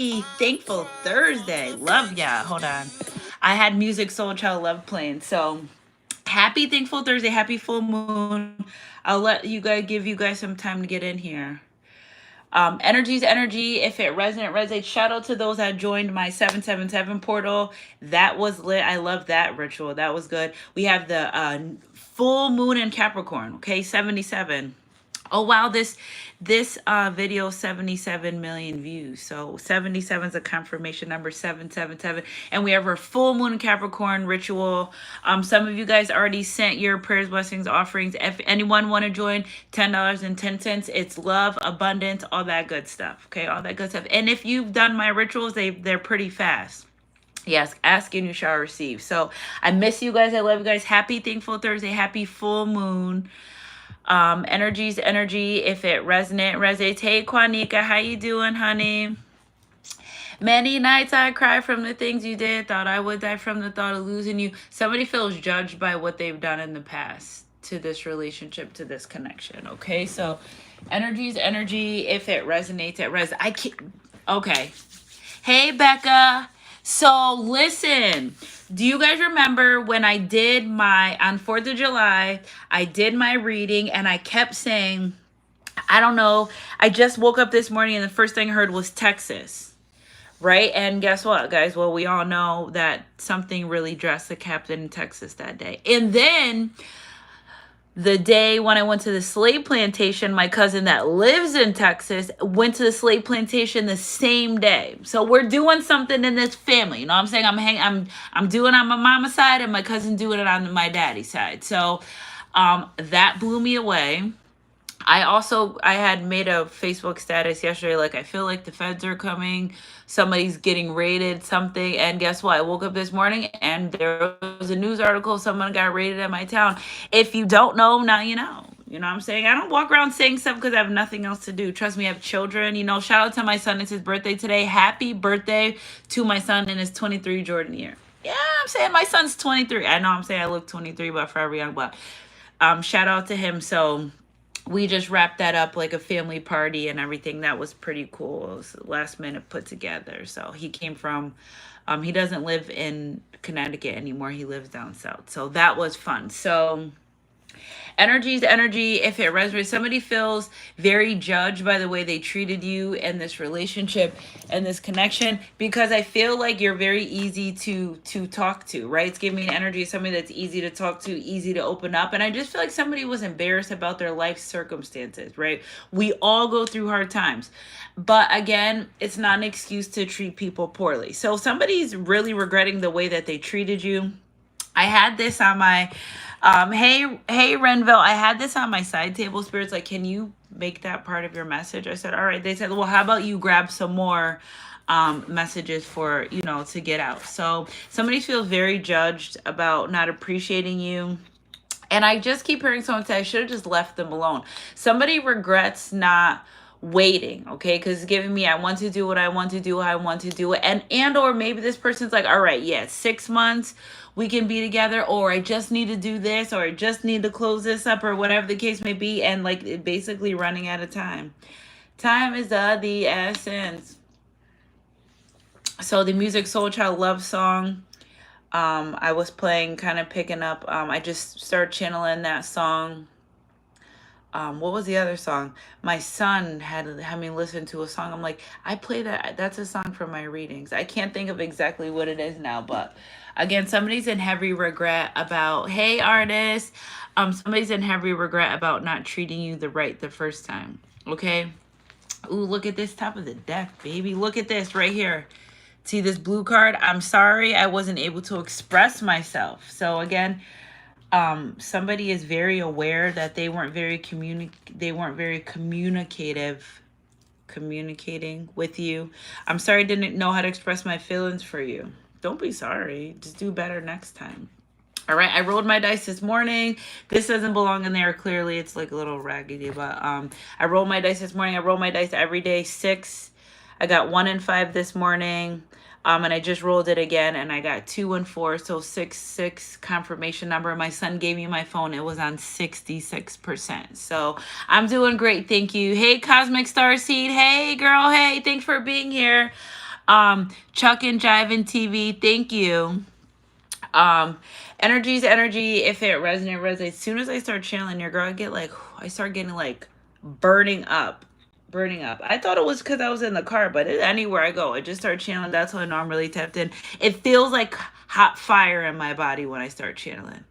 Thankful Thursday. Love ya. Hold on. I had music Soul Child Love playing. So happy Thankful Thursday. Happy full moon. I'll let you guys give you guys some time to get in here. Energy's energy. If it resonates. Shout out to those that joined my 777 portal. That was lit. I love that ritual. That was good. We have the full moon in Capricorn. Okay, 77. Oh wow, this video 77 million views. So 77 is a confirmation number 777. And we have our full moon Capricorn ritual. Some of you guys already sent your prayers, blessings, offerings. If anyone want to join, $10.10. It's love, abundance, all that good stuff. Okay, all that good stuff. And if you've done my rituals, they're pretty fast. Yes, ask and you shall receive. So I miss you guys. I love you guys. Happy Thankful Thursday. Happy full moon. Energy's energy. If it resonates. Hey Quanika, how you doing, honey? Many nights I cried from the things you did. Thought I would die from the thought of losing you. Somebody feels judged by what they've done in the past to this relationship, to this connection. Okay, so energy's energy. If it resonates, I can't. Okay. Hey Becca. So listen, do you guys remember when I did on 4th of July, I did my reading and I kept saying, I don't know, I just woke up this morning and the first thing I heard was Texas, right? And guess what, guys? Well, we all know that something really drastic happened in Texas that day. And then the day when I went to the slave plantation, my cousin that lives in Texas went to the slave plantation the same day. So we're doing something in this family. You know what I'm saying? I'm doing it on my mama's side and my cousin doing it on my daddy's side. So that blew me away. I had made a Facebook status yesterday, like, I feel like the feds are coming, somebody's getting raided, something. And guess what? I woke up this morning and there was a news article, someone got raided at my town. If you don't know, now you know. You know what I'm saying? I don't walk around saying stuff because I have nothing else to do. Trust me, I have children. You know, shout out to my son. It's his birthday today. Happy birthday to my son in his 23 Jordan year. Yeah, I'm saying my son's 23. I know I'm saying I look 23, but forever young. But shout out to him. So we just wrapped that up like a family party and everything. That was pretty cool. It was last minute put together. So he came from, he doesn't live in Connecticut anymore. He lives down south. So that was fun. So energy's energy. If it resonates, somebody feels very judged by the way they treated you in this relationship and this connection, because I feel like you're very easy to talk to, right? It's giving me an energy of somebody that's easy to talk to, easy to open up. And I just feel like somebody was embarrassed about their life circumstances, right? We all go through hard times. But again, it's not an excuse to treat people poorly. So somebody's really regretting the way that they treated you. I had this on my hey Renville, I had this on my side table. Spirits like, can you make that part of your message? I said, all right. They said, well, how about you grab some more messages for, you know, to get out. So somebody feels very judged about not appreciating you. And I just keep hearing someone say, I should have just left them alone. Somebody regrets not waiting, okay? Because it's giving me, I want to do what I want to do, how I want to do it. And or maybe this person's like, all right, yeah, 6 months, we can be together, or I just need to do this, or I just need to close this up, or whatever the case may be. And like, it basically running out of time. Time is the essence. So the music Soul Child love song, I was playing, kind of picking up, I just started channeling that song. What was the other song? My son had me listen to a song. I'm like, I play that. That's a song from my readings. I can't think of exactly what it is now, but again, somebody's in heavy regret about, hey artist, somebody's in heavy regret about not treating you the first time. Okay. Ooh, look at this top of the deck, baby. Look at this right here. See this blue card? I'm sorry I wasn't able to express myself. So again, somebody is very aware that they weren't very communicating with you. I'm sorry I didn't know how to express my feelings for you. Don't be sorry. Just do better next time. All right, I rolled my dice this morning. This doesn't belong in there. Clearly, it's like a little raggedy, but I rolled my dice this morning. I roll my dice every day. 6. I got 1 and 5 this morning. And I just rolled it again and I got 2 and 4. So 6 confirmation number. My son gave me my phone. It was on 66%. So I'm doing great. Thank you. Hey, Cosmic Starseed. Hey, girl. Hey, thanks for being here. Chuck and Jive and TV, thank you. Um, Energy's energy. If it resonates. As soon as I start channeling your girl, I start getting like burning up, burning up. I thought it was because I was in the car, but anywhere I go, I just start channeling. That's when I know I'm really tapped in. It feels like hot fire in my body when I start channeling.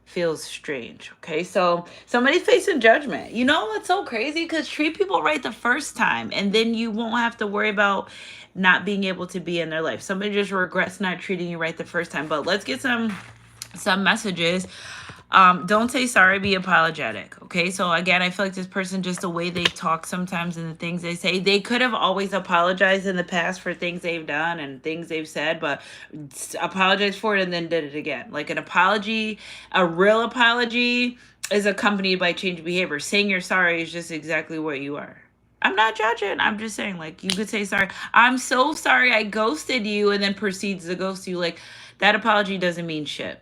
Feels strange. Okay, so somebody's facing judgment. You know what's so crazy? Because treat people right the first time, and then you won't have to worry about not being able to be in their life. Somebody just regrets not treating you right the first time. But let's get some messages. Don't say sorry, be apologetic. Okay, so again, I feel like this person, just the way they talk sometimes and the things they say, they could have always apologized in the past for things they've done and things they've said, but apologized for it and then did it again. Like an apology, a real apology is accompanied by change behavior. Saying you're sorry is just exactly what you are. I'm not judging. I'm just saying, like, you could say sorry. I'm so sorry I ghosted you, and then proceeds to ghost you. Like, that apology doesn't mean shit.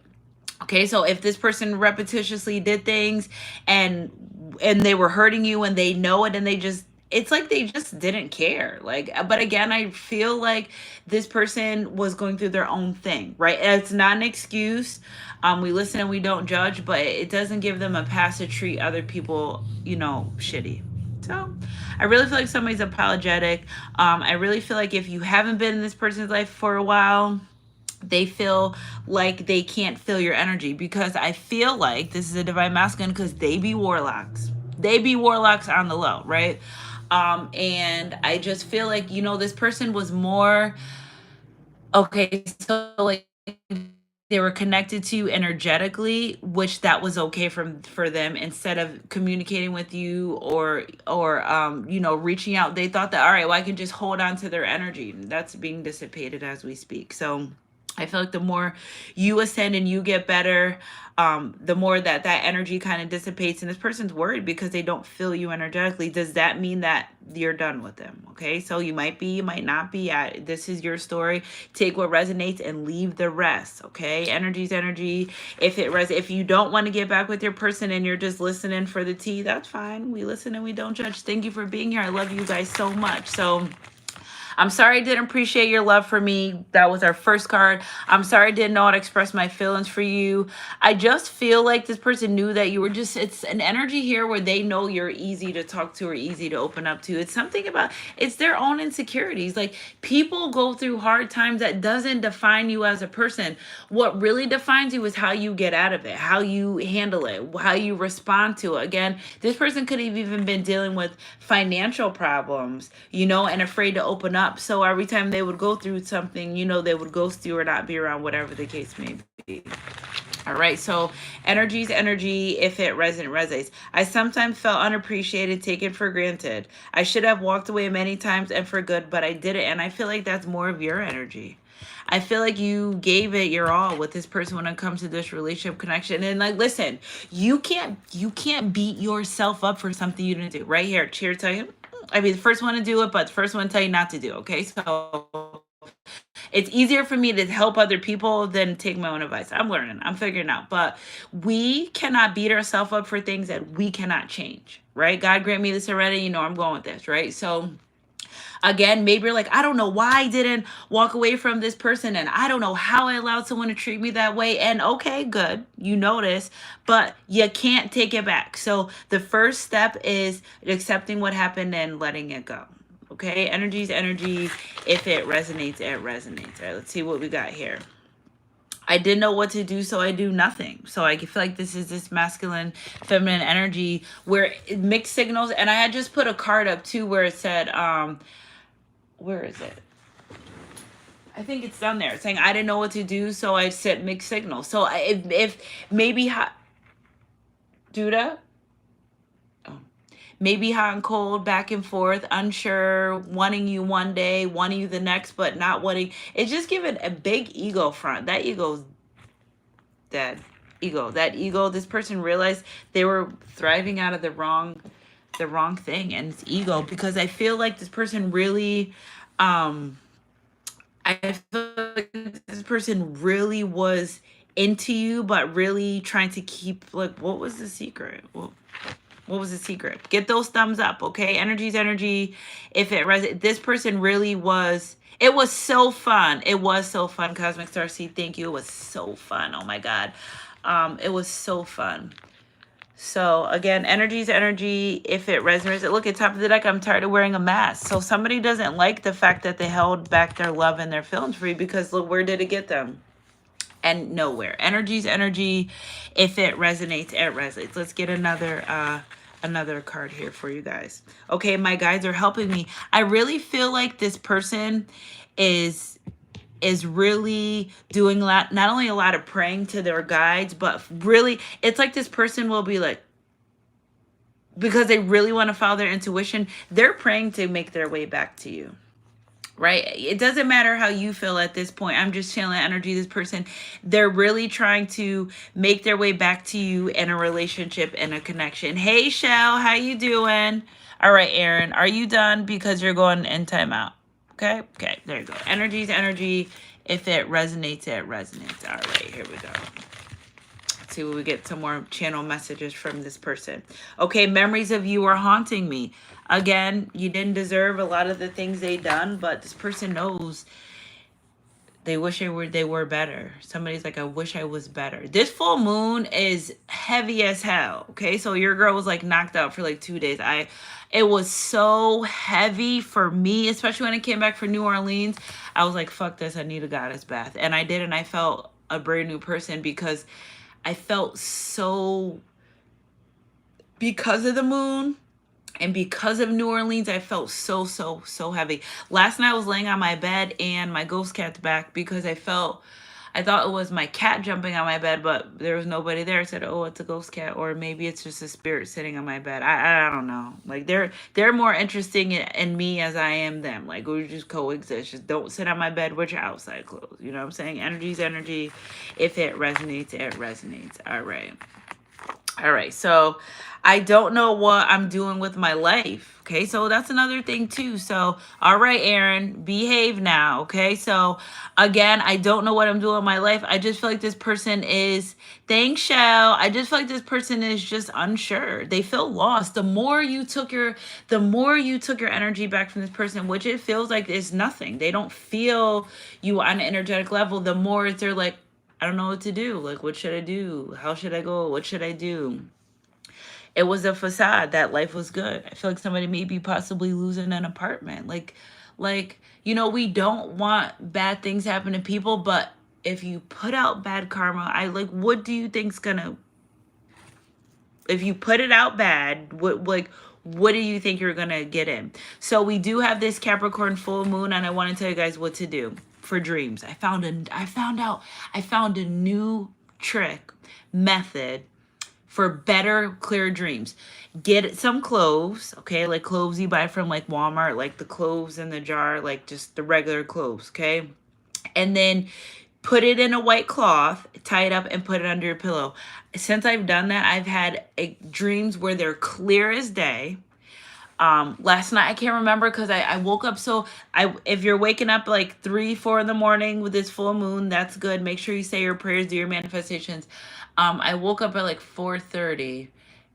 Okay, so if this person repetitiously did things and they were hurting you and they know it, and it's like they just didn't care. Like, but again, I feel like this person was going through their own thing, right? It's not an excuse. We listen and we don't judge, but it doesn't give them a pass to treat other people, shitty. So I really feel like somebody's apologetic. I really feel like if you haven't been in this person's life for a while, they feel like they can't feel your energy, because I feel like this is a divine masculine, because they be warlocks. They be warlocks on the low, right? And I just feel like, this person was more okay. So like they were connected to you energetically, which that was okay for them, instead of communicating with you or reaching out. They thought that, all right, well, I can just hold on to their energy. That's being dissipated as we speak. So I feel like the more you ascend and you get better, the more that energy kind of dissipates. And this person's worried because they don't feel you energetically. Does that mean that you're done with them? Okay, so you might be, you might not be. This is your story. Take what resonates and leave the rest. Okay, energy's energy. If you don't want to get back with your person and you're just listening for the tea, that's fine. We listen and we don't judge. Thank you for being here. I love you guys so much. So I'm sorry I didn't appreciate your love for me. That was our first card. I'm sorry I didn't know how to express my feelings for you. I just feel like this person knew that you were it's an energy here where they know you're easy to talk to or easy to open up to. It's something about, it's their own insecurities. Like, people go through hard times. That doesn't define you as a person. What really defines you is how you get out of it, how you handle it, how you respond to it. Again, this person could have even been dealing with financial problems, and afraid to open up. So every time they would go through something, they would ghost you or not be around, whatever the case may be. All right, so energy's energy. If it resonates. I sometimes felt unappreciated, taken for granted. I should have walked away many times and for good, but I didn't. And I feel like that's more of your energy. I feel like you gave it your all with this person when it comes to this relationship connection. And like, listen, you can't beat yourself up for something you didn't do. Right here, cheer tell you. I mean, the first one to do it, but the first one to tell you not to do. Okay, so it's easier for me to help other people than take my own advice. I'm learning. I'm figuring out. But we cannot beat ourselves up for things that we cannot change, right? God grant me the serenity. I'm going with this, right? So again, maybe you're like, I don't know why I didn't walk away from this person, and I don't know how I allowed someone to treat me that way. And okay, good, you notice, but you can't take it back. So the first step is accepting what happened and letting it go. Okay, energy's energy. If it resonates, it resonates. All right, let's see what we got here. I didn't know what to do, so I do nothing. So I feel like this is this masculine, feminine energy where mixed signals. And I had just put a card up too where it said, where is it? I think it's down there. It's saying I didn't know what to do, so I sent mixed signals. So if maybe Duda, maybe hot and cold, back and forth, unsure, wanting you one day, wanting you the next, but not wanting. It's just giving a big ego front. That ego's dead. That ego. This person realized they were thriving out of the wrong thing, and it's ego, because I feel like this person really, I feel like this person really was into you, but really trying to keep, like, what was the secret? Well, What was the secret? Get those thumbs up, okay? Energy's energy. If it this person really was. It was so fun. It was so fun. Cosmic Star Seed, thank you. It was so fun. Oh my God. It was so fun. So again, energy's energy. If it resonates, look at top of the deck. I'm tired of wearing a mask. So somebody doesn't like the fact that they held back their love and their feelings for you, because look, where did it get them? And nowhere. Energy's energy. If it resonates, it resonates. Let's get another card here for you guys. Okay, my guides are helping me. I really feel like this person is really doing a lot, not only a lot of praying to their guides, but really it's like this person will be like, because they really want to follow their intuition, they're praying to make their way back to you. Right? It doesn't matter how you feel at this point. I'm just channeling energy. This person, they're really trying to make their way back to you in a relationship and a connection. Hey, Shell, how you doing? All right, Aaron, are you done? Because you're going in timeout. Okay? Okay, there you go. Energy's energy. If it resonates, it resonates. All right, here we go. Let's see, we get some more channel messages from this person. Okay, memories of you are haunting me. Again, you didn't deserve a lot of the things they done, but this person knows they wish they were better. Somebody's like, I wish I was better. This full moon is heavy as hell. Okay, so your girl was like knocked out for like 2 days. It was so heavy for me, especially when I came back from New Orleans. I was like, fuck this, I need a goddess bath. And I did, and I felt a brand new person, because I felt so, because of the moon and because of New Orleans, I felt so heavy. Last night I was laying on my bed and my ghost cat's back, because I thought it was my cat jumping on my bed, but there was nobody there. I said, oh, it's a ghost cat, or maybe it's just a spirit sitting on my bed. I don't know. Like they're more interesting in me as I am them. Like we just coexist. Just don't sit on my bed with your outside clothes. You know what I'm saying? Energy's energy. If it resonates, it resonates. All right. All right, so I don't know what I'm doing with my life. Okay, so that's another thing too. So, all right, Aaron, behave now. Okay, so again, I don't know what I'm doing with my life. I just feel like this person is, thanks, Shell. I just feel like this person is just unsure. They feel lost. The more you took your energy back from this person, which it feels like is nothing. They don't feel you on an energetic level. The more they're like, I don't know what to do. Like, what should I do? How should I go? What should I do? It was a facade that life was good. I feel like somebody may be possibly losing an apartment. Like, you know, we don't want bad things happen to people, but if you put out bad karma, what do you think's gonna, if you put it out bad, what do you think you're gonna get in? So we do have this Capricorn full moon, and I want to tell you guys what to do for dreams. I found a new trick method for better, clear dreams. Get some cloves, okay? Like cloves you buy from like Walmart, like the cloves in the jar, like just the regular cloves, okay? And then put it in a white cloth, tie it up, and put it under your pillow. Since I've done that, I've had dreams where they're clear as day. Last night, I can't remember because I woke up. So if you're waking up like 3-4 in the morning with this full moon, that's good. Make sure you say your prayers, do your manifestations. I woke up at like 4:30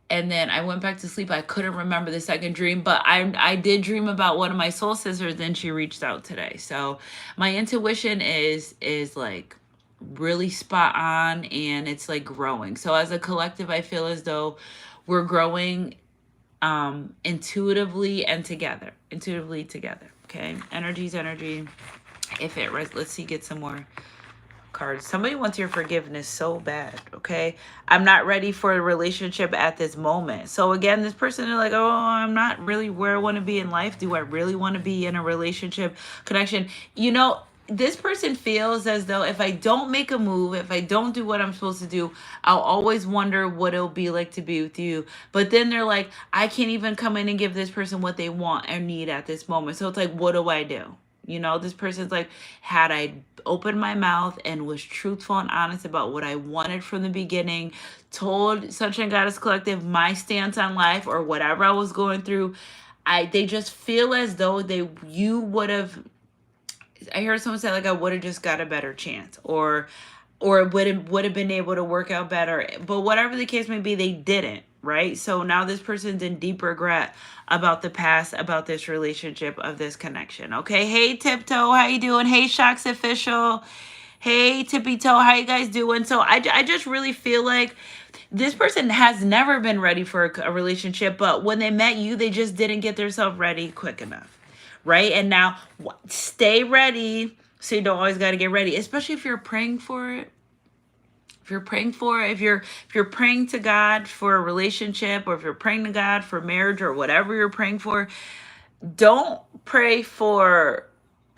and then I went back to sleep. I couldn't remember the second dream, but I did dream about one of my soul sisters. Then she reached out today. So my intuition is like really spot on, and it's like growing. So as a collective, I feel as though we're growing intuitively together. Okay, energy's energy. If it let's see, get some more cards. Somebody wants your forgiveness so bad. Okay, I'm not ready for a relationship at this moment. So again, this person is like, oh, I'm not really where I want to be in life. Do I really want to be in a relationship connection? You know, this person feels as though if I don't make a move, if I don't do what I'm supposed to do, I'll always wonder what it'll be like to be with you. But then they're like, I can't even come in and give this person what they want or need at this moment. So it's like, what do I do? You know, this person's like, had I opened my mouth and was truthful and honest about what I wanted from the beginning, told Sunshine Goddess Collective my stance on life or whatever I was going through, they just feel as though you would have, I heard someone say like, I would have just got a better chance, or would have been able to work out better. But whatever the case may be, they didn't. right? So now this person's in deep regret about the past, about this relationship, of this connection. Okay. Hey Tiptoe, how you doing? Hey Shocks Official. Hey Tippy Toe, how you guys doing? So I just really feel like this person has never been ready for a relationship, but when they met you, they just didn't get themselves ready quick enough, right? And now stay ready, so you don't always got to get ready, especially if you're praying for it. If you're praying for it, if you're praying to God for a relationship, or if you're praying to God for marriage, or whatever you're praying for, don't pray for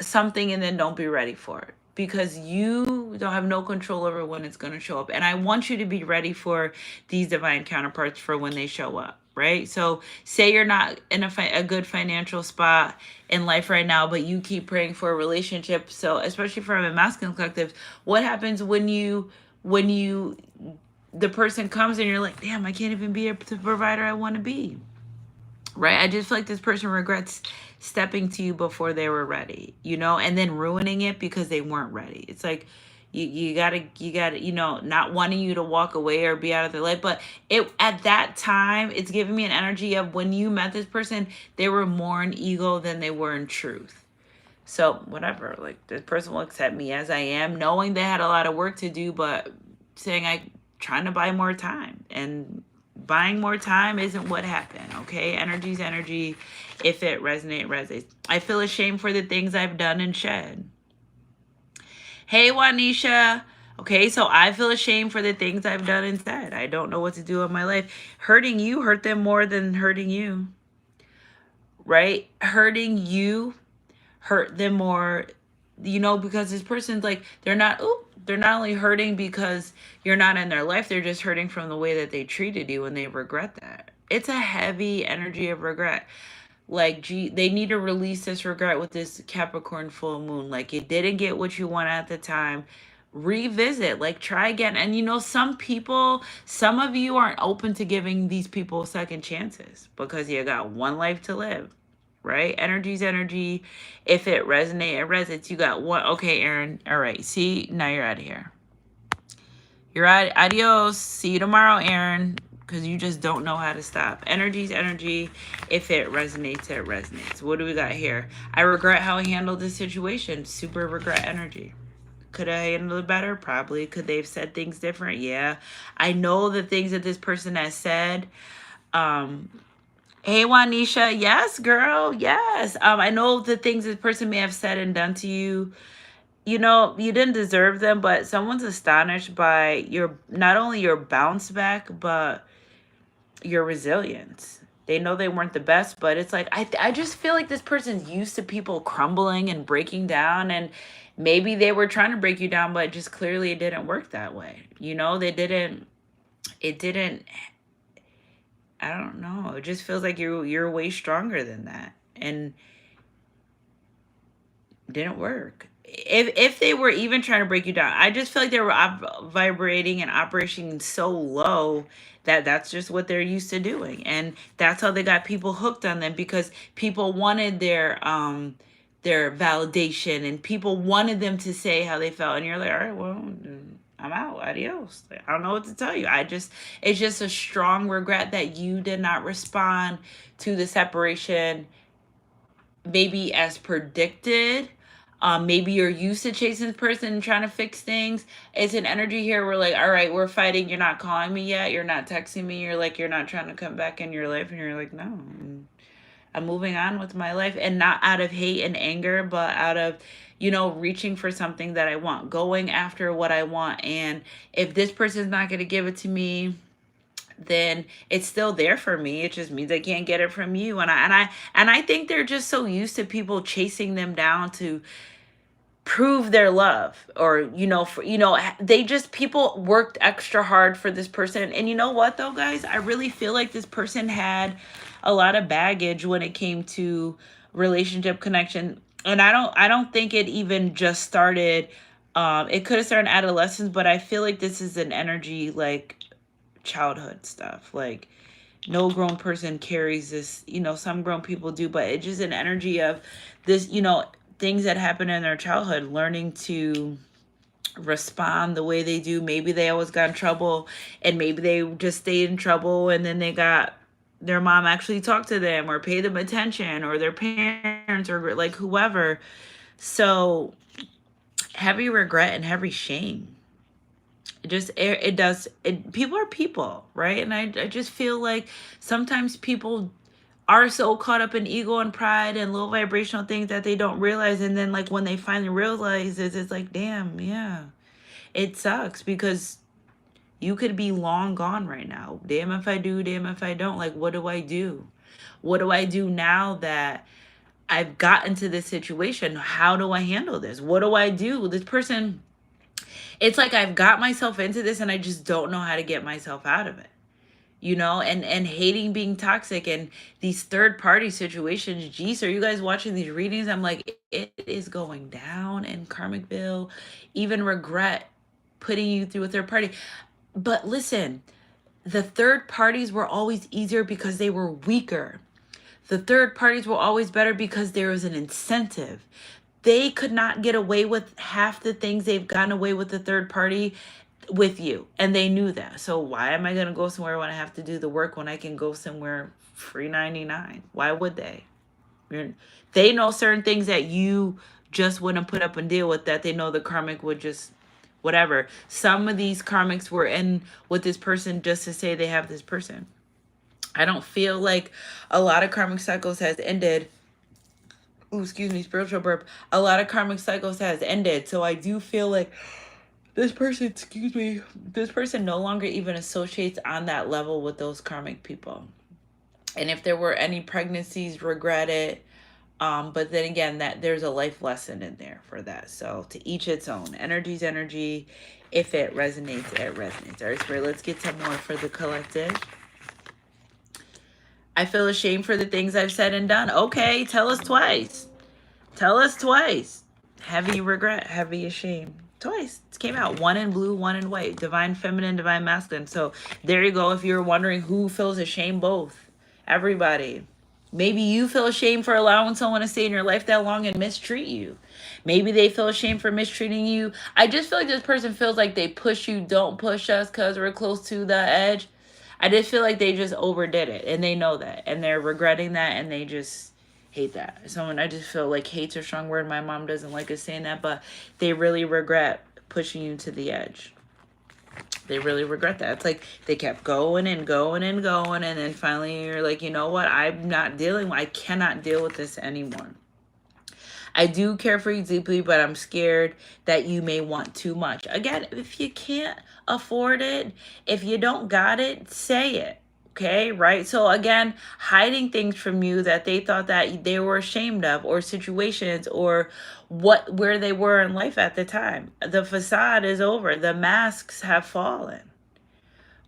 something and then don't be ready for it, because you don't have no control over when it's going to show up. And I want you to be ready for these divine counterparts for when they show up, right? So say you're not in a good financial spot in life right now, but you keep praying for a relationship. So especially from a masculine collective, what happens when the person comes and you're like, damn, I can't even be the provider I want to be, right? I just feel like this person regrets stepping to you before they were ready, and then ruining it because they weren't ready. It's like you gotta, not wanting you to walk away or be out of their life. But it at that time, it's giving me an energy of when you met this person, they were more in ego than they were in truth. So whatever, like this person looks at me as I am, knowing they had a lot of work to do, but saying trying to buy more time, and buying more time isn't what happened. Okay, energy's energy. If it resonates. I feel ashamed for the things I've done and shed. Hey Wanisha. Okay, so I feel ashamed for the things I've done and said. I don't know what to do in my life. Hurting you hurt them more than hurting you, right? Hurting you hurt them more, because this person's like, they're not only hurting because you're not in their life, they're just hurting from the way that they treated you, and they regret that. It's a heavy energy of regret. Like, gee, they need to release this regret with this Capricorn full moon. Like, you didn't get what you wanted at the time. Revisit, like, try again. And some of you aren't open to giving these people second chances because you got one life to live, right? Energy's energy. If it resonates, it resonates. You got one. Okay, Aaron. All right. See, now you're out of here. You're out. Adios. See you tomorrow, Aaron. Because you just don't know how to stop. Energy's energy. If it resonates, it resonates. What do we got here? I regret how I handled this situation. Super regret energy. Could I handle it better? Probably. Could they have said things different? Yeah. I know the things that this person has said. Hey, Wanisha. Yes, girl. Yes. I know the things this person may have said and done to you. You didn't deserve them, but someone's astonished by not only your bounce back, but your resilience. They know they weren't the best, but it's like, I just feel like this person's used to people crumbling and breaking down, and maybe they were trying to break you down, but just clearly it didn't work that way. It didn't, I don't know. It just feels like you're way stronger than that, and it didn't work. If they were even trying to break you down, I just feel like they were vibrating and operating so low that that's just what they're used to doing, and that's how they got people hooked on them, because people wanted their validation, and people wanted them to say how they felt, and you're like, all right, well, I'm out. Adios. I don't know what to tell you. It's just a strong regret that you did not respond to the separation maybe as predicted. Maybe you're used to chasing this person and trying to fix things. It's an energy here. We're like, all right, we're fighting. You're not calling me yet. You're not texting me. You're like, you're not trying to come back in your life. And you're like, no, I'm moving on with my life. And not out of hate and anger, but out of, reaching for something that I want, going after what I want. And if this person's not going to give it to me, then it's still there for me. It just means I can't get it from you. And I think they're just so used to people chasing them down to prove their love, or people worked extra hard for this person. And you know what though, guys, I really feel like this person had a lot of baggage when it came to relationship connection. And I don't think it even just started, it could have started in adolescence, but I feel like this is an energy like childhood stuff. Like, no grown person carries this, some grown people do, but it's just an energy of this, things that happen in their childhood, learning to respond the way they do. Maybe they always got in trouble, and maybe they just stayed in trouble, and then they got their mom actually talked to them or paid them attention, or their parents, or like whoever. So heavy regret and heavy shame. It does it. People are people, right? And I just feel like sometimes people are so caught up in ego and pride and low vibrational things that they don't realize, and then like when they finally realize it, it's like, damn, yeah, it sucks, because you could be long gone right now. Damn if I do, damn if I don't. Like, what do I do? What do I do now that I've gotten to this situation? How do I handle this? What do I do? This person, it's like I've got myself into this and I just don't know how to get myself out of it. And hating being toxic and these third party situations. Geez, are you guys watching these readings? I'm like, it is going down in Karmicville. Even regret putting you through a third party. But listen, the third parties were always easier because they were weaker. The third parties were always better because there was an incentive. They could not get away with half the things they've gotten away with the third party with you, and they knew that. So why am I going to go somewhere when I have to do the work when I can go somewhere free 99? Why would they? They know certain things that you just wouldn't put up and deal with, that they know the karmic would just whatever. Some of these karmics were in with this person just to say they have this person. I don't feel like a lot of karmic cycles has ended. Ooh, excuse me, spiritual burp. A lot of karmic cycles has ended. So I do feel like this person no longer even associates on that level with those karmic people. And if there were any pregnancies, regret it. But then again, that there's a life lesson in there for that. So to each its own. Energy's energy. If it resonates, it resonates. All right, Spirit, let's get some more for the collective. I feel ashamed for the things I've said and done. Okay, tell us twice. Tell us twice. Heavy regret, heavy shame. Twice. It came out. One in blue, one in white. Divine feminine, divine masculine. So there you go. If you're wondering who feels ashamed, both. Everybody. Maybe you feel ashamed for allowing someone to stay in your life that long and mistreat you. Maybe they feel ashamed for mistreating you. I just feel like this person feels like they push you. Don't push us because we're close to the edge. I just feel like they just overdid it, and they know that, and they're regretting that, and they just hate that. Someone, I just feel like hate's a strong word. My mom doesn't like us saying that, but they really regret pushing you to the edge. They really regret that. It's like they kept going and going and going, and then finally you're like, you know what? I cannot deal with this anymore. I do care for you deeply, but I'm scared that you may want too much. Again, if you can't afford it, if you don't got it, say it. Okay, right? So again, hiding things from you that they thought that they were ashamed of, or situations, or where they were in life at the time. The facade is over. The masks have fallen.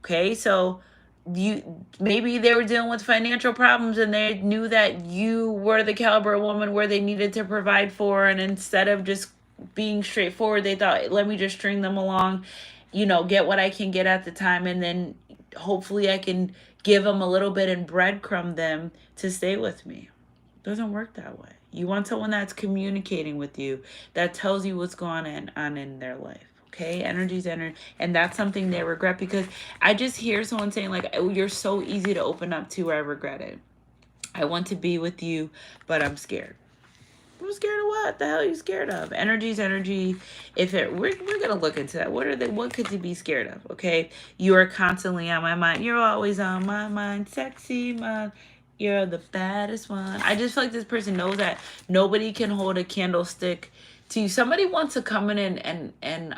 Okay, so maybe they were dealing with financial problems, and they knew that you were the caliber of woman where they needed to provide for, and instead of just being straightforward, they thought, let me just string them along, get what I can get at the time, and then hopefully I can give them a little bit and breadcrumb them to stay with me. It doesn't work that way. You want someone that's communicating with you, that tells you what's going on in their life. Okay, energy's energy, and that's something they regret, because I just hear someone saying like, oh, you're so easy to open up to, I regret it. I want to be with you, but I'm scared. I'm scared of what? The hell are you scared of? Energy's energy. We're gonna look into that. What could you be scared of? Okay, you are constantly on my mind. You're always on my mind, sexy mind. You're the baddest one. I just feel like this person knows that nobody can hold a candlestick to you. Somebody wants to come in and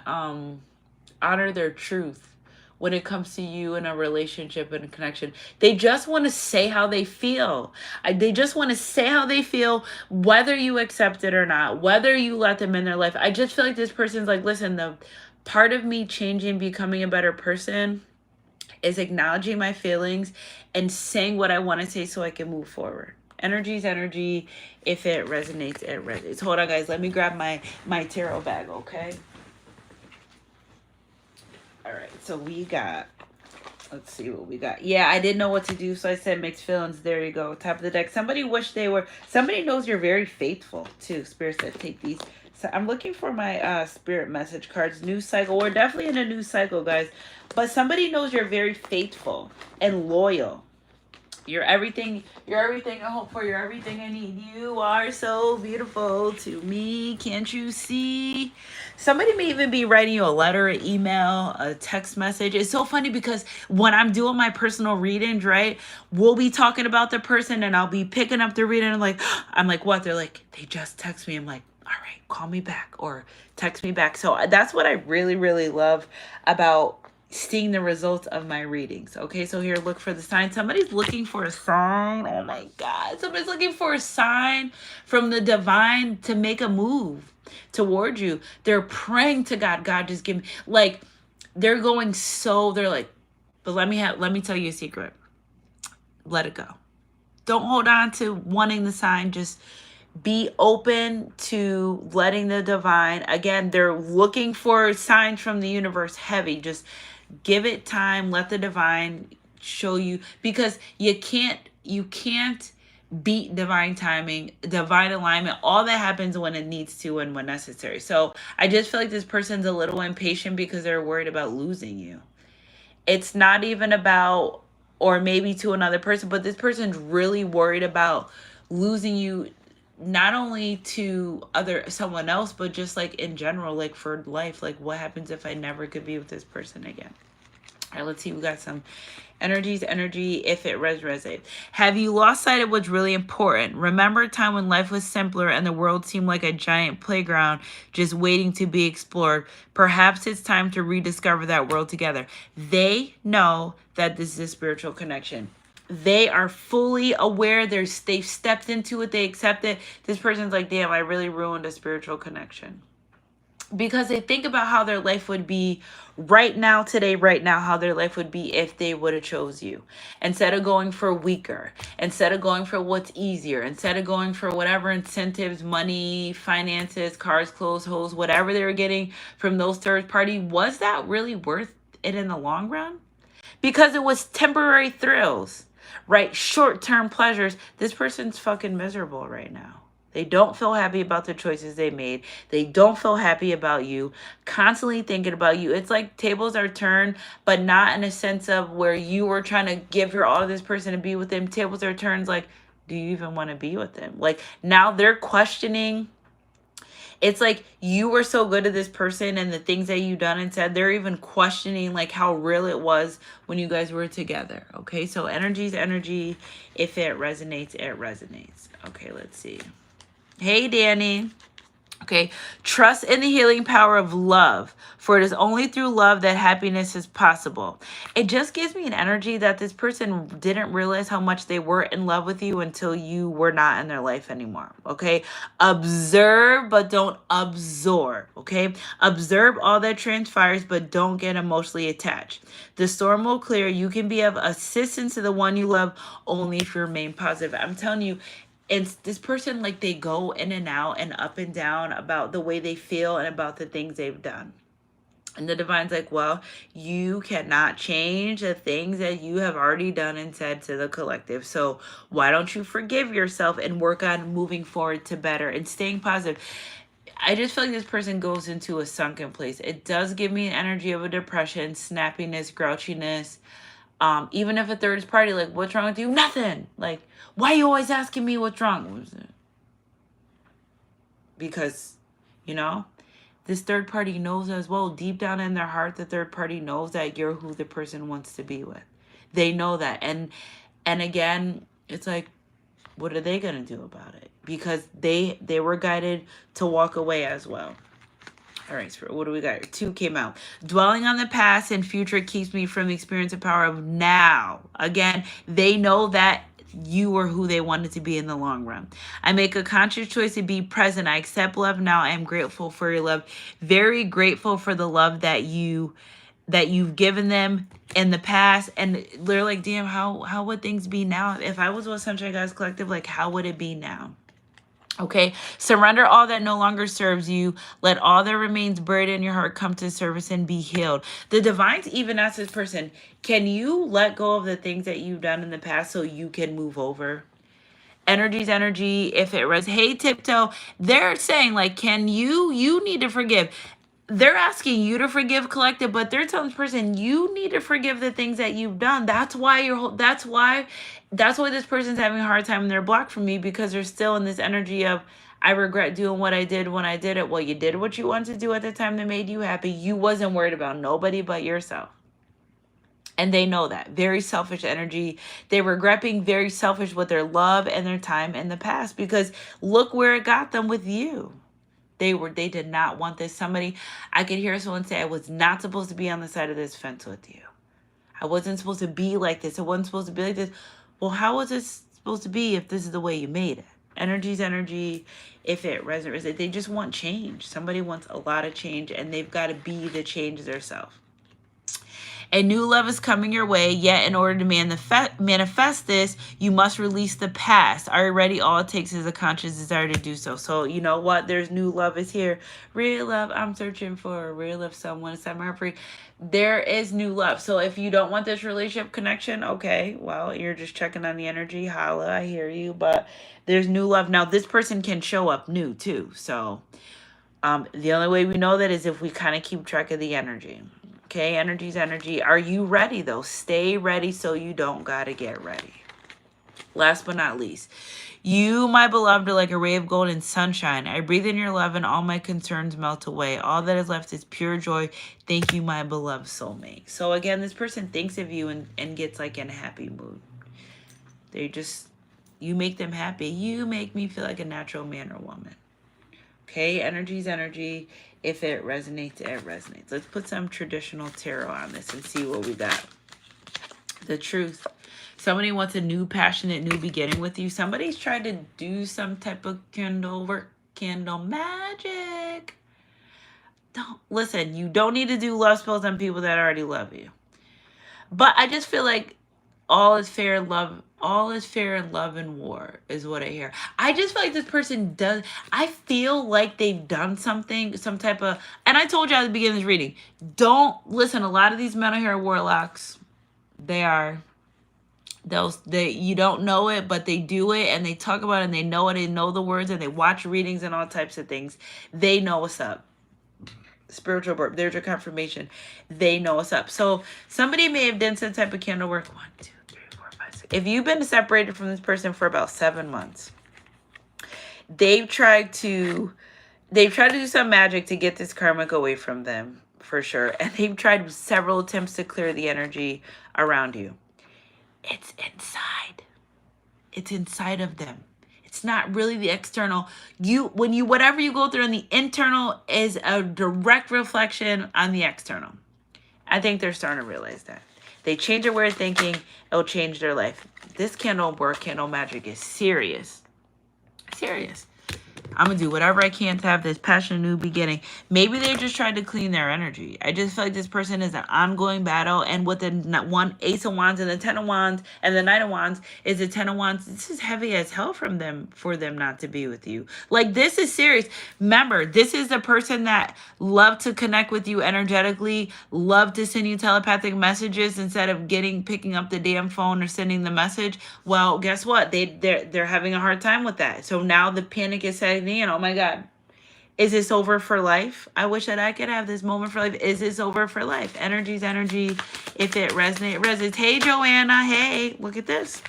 honor their truth when it comes to you in a relationship and a connection. They just want to say how they feel. They just want to say how they feel, whether you accept it or not, whether you let them in their life. I just feel like this person's like, listen, the part of me changing, becoming a better person is acknowledging my feelings and saying what I want to say so I can move forward. Energy's energy. If it resonates, it resonates. Hold on, guys. Let me grab my tarot bag, okay? All right, so we got, let's see what we got. Yeah, I didn't know what to do, so I said mixed feelings. There you go. Top of the deck. Somebody knows you're very faithful, too. Spirit said take these So I'm looking for my spirit message cards. New cycle. We're definitely in a new cycle, guys. But somebody knows you're very faithful and loyal. You're everything. You're everything I hope for. You're everything I need. You are so beautiful to me. Can't you see? Somebody may even be writing you a letter, an email, a text message. It's so funny because when I'm doing my personal readings, right, we'll be talking about the person and I'll be picking up the reading and I'm like, what? They're like, they just text me. I'm like, all right, call me back or text me back. So that's what I really, really love about seeing the results of my readings. Okay, so here, look for the sign. Somebody's looking for a sign. Oh my God. Somebody's looking for a sign from the divine to make a move towards you. They're praying to God. God, just give me, like, they're going so, they're like, but let me tell you a secret. Let it go. Don't hold on to wanting the sign. Just be open to letting the divine, again, they're looking for signs from the universe heavy. Just give it time. Let the divine show you, because you can't beat divine timing, divine alignment. All that happens when it needs to and when necessary. So I just feel like this person's a little impatient because they're worried about losing you. It's not even about, or maybe to another person, but this person's really worried about losing you, not only to someone else, but just like in general, like for life. Like, what happens if I never could be with this person again? All right, let's see. We got some energy, if it resonates. Have you lost sight of what's really important? Remember a time when life was simpler and the world seemed like a giant playground just waiting to be explored? Perhaps it's time to rediscover that world together. They know that this is a spiritual connection. They are fully aware. They've stepped into it. They accept it. This person's like, damn, I really ruined a spiritual connection. Because they think about how their life would be right now, how their life would be if they would have chose you. Instead of going for weaker, instead of going for what's easier, instead of going for whatever incentives, money, finances, cars, clothes, hoes, whatever they were getting from those third party, was that really worth it in the long run? Because it was temporary thrills, right? Short-term pleasures. This person's fucking miserable right now. They don't feel happy about the choices they made. They don't feel happy about you, constantly thinking about you. It's like tables are turned, but not in a sense of where you were trying to give your all to this person and be with them. Tables are turned like, do you even want to be with them? Like, now they're questioning. It's like you were so good to this person and the things that you done and said, they're even questioning like how real it was when you guys were together. Okay, so energy's energy. If it resonates, it resonates. Okay, let's see. Hey, Danny. Okay, trust in the healing power of love, for it is only through love that happiness is possible. It just gives me an energy that this person didn't realize how much they were in love with you until you were not in their life anymore. Okay, observe, but don't absorb. Okay, observe all that transpires, but don't get emotionally attached. The storm will clear. You can be of assistance to the one you love only if you remain positive. I'm telling you, it's this person, like, they go in and out and up and down about the way they feel and about the things they've done. And the divine's like, well, you cannot change the things that you have already done and said to the collective. So why don't you forgive yourself and work on moving forward to better and staying positive? I just feel like this person goes into a sunken place. It does give me an energy of a depression, snappiness, grouchiness. Even if a third party, like, what's wrong with you? Nothing. Like, why are you always asking me what's wrong? Because, this third party knows as well. Deep down in their heart, the third party knows that you're who the person wants to be with. They know that. And again, it's like, what are they going to do about it? Because they were guided to walk away as well. All right, Spirit, what do we got? 2 came out. Dwelling on the past and future keeps me from the experience and power of now. Again, they know that you are who they wanted to be in the long run. I make a conscious choice to be present. I accept love now. I am grateful for your love. Very grateful for the love that you've given them in the past. And they're like, damn, how would things be now? If I was with Sunshine Guys Collective, like, how would it be now? Okay, surrender all that no longer serves you. Let all that remains buried in your heart come to service and be healed. The divine's even asked this person, can you let go of the things that you've done in the past so you can move over? energy, if it res, hey Tiptoe, they're saying like, can you need to forgive. They're asking you to forgive, collective, but they're telling this person you need to forgive the things that you've done. That's why that's why this person's having a hard time and they're blocked from me, because they're still in this energy of, I regret doing what I did when I did it. Well, you did what you wanted to do at the time that made you happy. You wasn't worried about nobody but yourself. And they know that. Very selfish energy. They regret being very selfish with their love and their time in the past, because look where it got them with you. They did not want this. I could hear someone say, I was not supposed to be on the side of this fence with you. I wasn't supposed to be like this. I wasn't supposed to be like this. Well, how was this supposed to be if this is the way you made it? Energy's energy. If it resonates, they just want change. Somebody wants a lot of change, and they've got to be the change themselves. A new love is coming your way, yet in order to manifest this, you must release the past. Are you ready? All it takes is a conscious desire to do so. So you know what? There's new love is here. Real love, I'm searching for a real love, someone to set my heart free. There is new love. So if you don't want this relationship connection, okay, well, you're just checking on the energy. Holla, I hear you. But there's new love. Now, this person can show up new too. So the only way we know that is if we kind of keep track of the energy. Okay, energy's energy. Are you ready though? Stay ready so you don't gotta get ready. Last but not least, you, my beloved, are like a ray of gold and sunshine. I breathe in your love and all my concerns melt away. All that is left is pure joy. Thank you, my beloved soulmate. So again, this person thinks of you and gets like in a happy mood. You make them happy. You make me feel like a natural man or woman. Okay, energy's energy. If it resonates, it resonates. Let's put some traditional tarot on this and see what we got. The truth. Somebody wants a new, passionate, new beginning with you. Somebody's trying to do some type of candle work, candle magic. Listen, you don't need to do love spells on people that already love you. But I just feel like all is fair in love. All is fair in love and war is what I hear. I just feel like this person does. I feel like they've done something, some type of. And I told you at the beginning of this reading, don't listen. A lot of these men here are warlocks. They are. You don't know it, but they do it, and they talk about it, and they know it. They know the words, and they watch readings and all types of things. They know what's up. Spiritual birth. There's your confirmation. They know what's up. So somebody may have done some type of candle work. 1, 2, 3, 4, 5, 6. If you've been separated from this person for about 7 months, they've tried to do some magic to get this karmic away from them, for sure. And they've tried several attempts to clear the energy around you. It's inside. It's inside of them. It's not really the external. Whatever you go through in the internal is a direct reflection on the external. I think they're starting to realize that. They change their way of thinking, it'll change their life. This candle work, candle magic is serious. Serious. I'm going to do whatever I can to have this passionate new beginning. Maybe they're just trying to clean their energy. I just feel like this person is an ongoing battle. And with the Ace of Wands and the 10 of Wands and the Knight of Wands is the 10 of Wands. This is heavy as hell for them not to be with you. Like, this is serious. Remember, this is the person that loved to connect with you energetically, loved to send you telepathic messages instead of picking up the damn phone or sending the message. Well, guess what? They're having a hard time with that. So now the panic is setting in. Oh my God. Is this over for life? I wish that I could have this moment for life. Is this over for life? Energy's energy. If it resonates, it resonates. Hey, Joanna. Hey, look at this.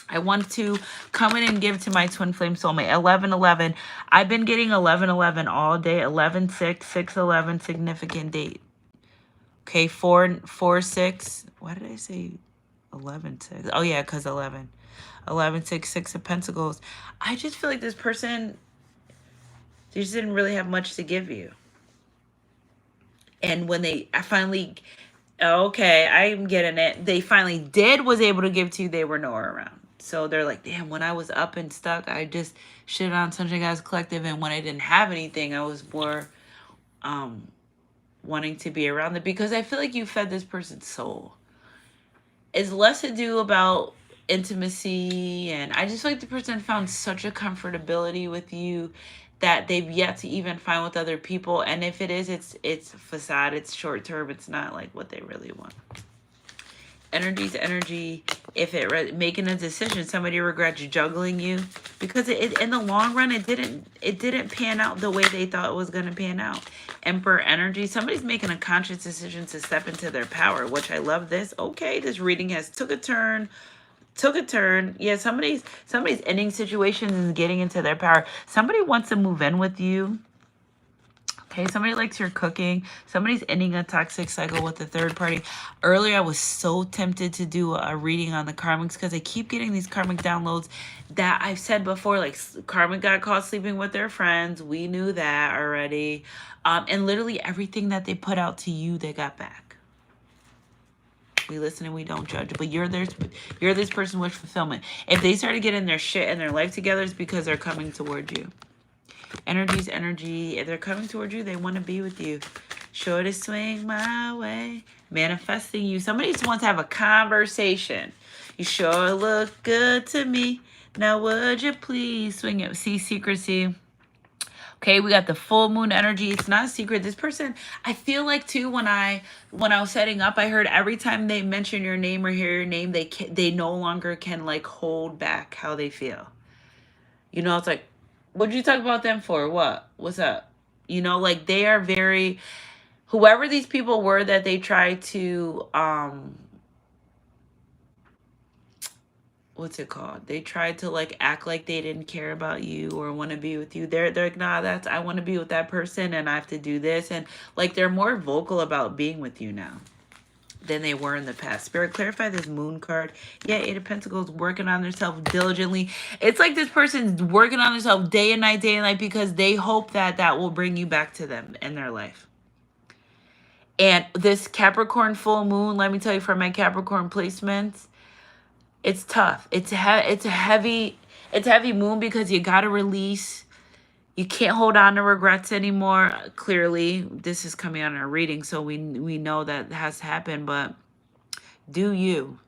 I want to come in and give to my twin flame soulmate. 1111. I've been getting 1111 all day. 11-6, 6-11, significant date. Okay, 4-6. Why did I say 11-6? Oh yeah, because 11. 11-6, 6 of Pentacles. I just feel like this person, they just didn't really have much to give you. And when I'm getting it. They finally was able to give to you, they were nowhere around. So they're like, damn, when I was up and stuck, I just shit on Sunshine Guys Collective. And when I didn't have anything, I was more wanting to be around them. Because I feel like you fed this person's soul. It's less to do about intimacy, and I just feel like the person found such a comfortability with you that they've yet to even find with other people. And if it is, it's facade, it's short term, it's not like what they really want. energy. If making a decision, somebody regrets juggling you because in the long run it didn't pan out the way they thought it was going to pan out. Emperor energy, somebody's making a conscious decision to step into their power, which I love this. Okay, this reading has took a turn. Yeah, somebody's ending situations and getting into their power. Somebody wants to move in with you. Okay, somebody likes your cooking. Somebody's ending a toxic cycle with a third party. Earlier, I was so tempted to do a reading on the karmics because I keep getting these karmic downloads that I've said before, like karmic got caught sleeping with their friends. We knew that already. And literally everything that they put out to you, they got back. We listen and we don't judge, but you're this person with fulfillment. If they start to get in their shit and their life together, it's because they're coming towards you. Energy's energy. If they're coming towards you, they want to be with you. Sure to swing my way. Manifesting you. Somebody just wants to have a conversation. You sure look good to me. Now would you please swing it? See, secrecy. Okay, we got the full moon energy. It's not a secret. This person, I feel like too, when I was setting up, I heard every time they mention your name or hear your name, they no longer can like hold back how they feel. You know, it's like, what'd you talk about them for? What? What's up? You know, like they are very, whoever these people were that they tried to what's it called? They tried to like act like they didn't care about you or want to be with you. They're like, nah, I want to be with that person and I have to do this. And like they're more vocal about being with you now than they were in the past. Spirit, clarify this moon card. Yeah, Eight of Pentacles, working on themselves diligently. It's like this person's working on themselves day and night, because they hope that that will bring you back to them in their life. And this Capricorn full moon, let me tell you from my Capricorn placements, it's tough. It's a heavy moon because you got to release. You can't hold on to regrets anymore. Clearly, this is coming on our reading, so we know that has happened, but do you.